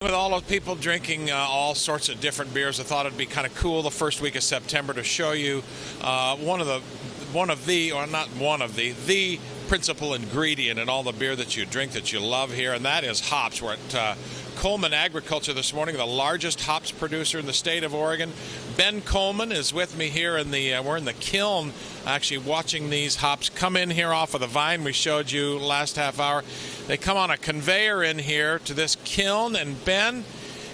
With all those people drinking all sorts of different beers, I thought it'd be kind of cool the first week of September to show you the principal ingredient in all the beer that you drink that you love here, and that is hops. We're at Coleman Agriculture this morning, the largest hops producer in the state of Oregon. Ben Coleman is with me here we're in the kiln, actually watching these hops come in here off of the vine we showed you last half hour. They come on a conveyor in here to this kiln, and Ben,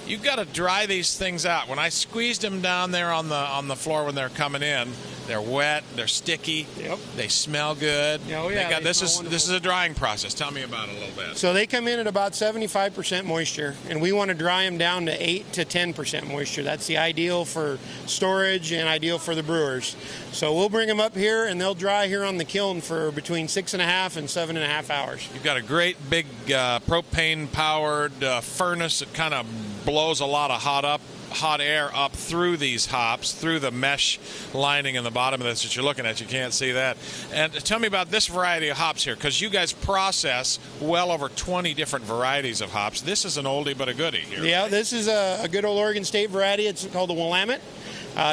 you've got to dry these things out. When I squeezed them down there on the floor when they're coming in, they're wet, they're sticky, Yep. They smell good. Oh, yeah, this is a drying process. Tell me about it a little bit. So they come in at about 75% moisture, and we want to dry them down to 8 to 10% moisture. That's the ideal for storage and ideal for the brewers. So we'll bring them up here, and they'll dry here on the kiln for between 6.5 and 7.5 hours. You've got a great big propane-powered furnace that kind of blows a lot of hot air up through these hops, through the mesh lining in the bottom of this that you're looking at. You can't see that. And tell me about this variety of hops here, because you guys process well over 20 different varieties of hops. This is an oldie but a goodie here. Yeah, this is a good old Oregon State variety. It's called the Willamette.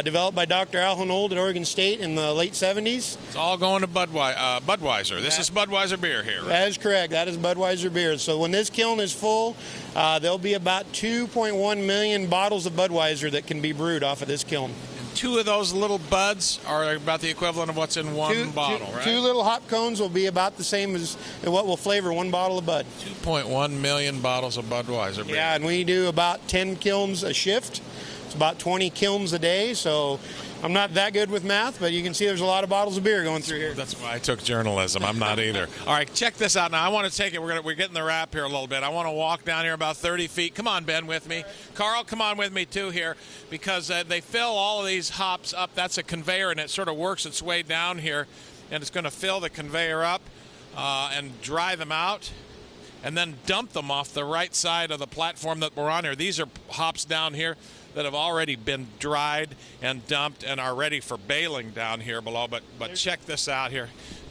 Developed by Dr. Al Hanold at Oregon State in the late 70s. It's all going to Budweiser. This is Budweiser beer here, right? That is correct. That is Budweiser beer. So when this kiln is full, there'll be about 2.1 million bottles of Budweiser that can be brewed off of this kiln. And two of those little buds are about the equivalent of what's in one bottle, right? Two little hop cones will be about the same as what will flavor one bottle of Bud. 2.1 million bottles of Budweiser beer. Yeah, and we do about 10 kilns a shift. It's about 20 kilns a day, so I'm not that good with math, but you can see there's a lot of bottles of beer going through here. That's why I took journalism. I'm not either. All right, check this out now. I want to take it. We're getting the wrap here a little bit. I want to walk down here about 30 feet. Come on, Ben, with me. Carl, come on with me, too, here, because they fill all of these hops up. That's a conveyor, and it sort of works its way down here, and it's going to fill the conveyor up and dry them out, and then dump them off the right side of the platform that we're on here. These are hops down here that have already been dried and dumped and are ready for baling down here below. But check this out here.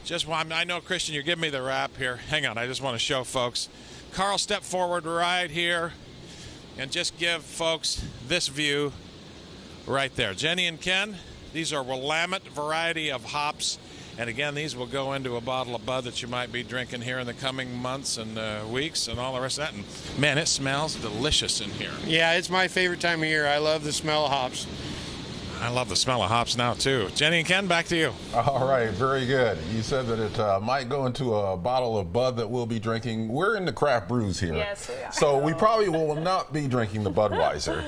I know, Christian, you're giving me the wrap here. Hang on, I just want to show folks. Carl, step forward right here and just give folks this view right there. Jenny and Ken, these are Willamette variety of hops. And again, these will go into a bottle of Bud that you might be drinking here in the coming months and weeks and all the rest of that. And man, it smells delicious in here. Yeah, it's my favorite time of year. I love the smell of hops. I love the smell of hops now, too. Jenny and Ken, back to you. All right, very good. You said that it might go into a bottle of Bud that we'll be drinking. We're in the craft brews here. Yes, we are. So we probably will not be drinking the Budweiser.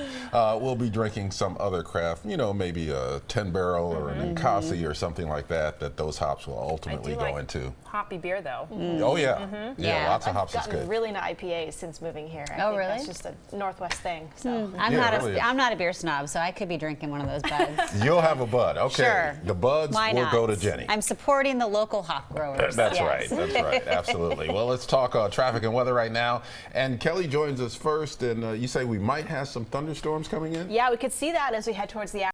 We'll be drinking some other craft, maybe a 10 Barrel or an Ninkasi or something like that those hops will ultimately go into. Hoppy beer, though. Oh, yeah. Yeah, lots of hops is I've gotten good. really into IPAs since moving here. I think really? That's just a Northwest thing. So. I'm not a beer snob, so I could be drinking one of those Buds. You'll have a Bud. Okay. Sure. The Buds Why will not? go to Jenny. I'm supporting the local hop growers. That's yes. right. That's right. Absolutely. Well, let's talk traffic and weather right now. And Kelly joins us first. And you say we might have some thunderstorms coming in? Yeah, we could see that as we head towards the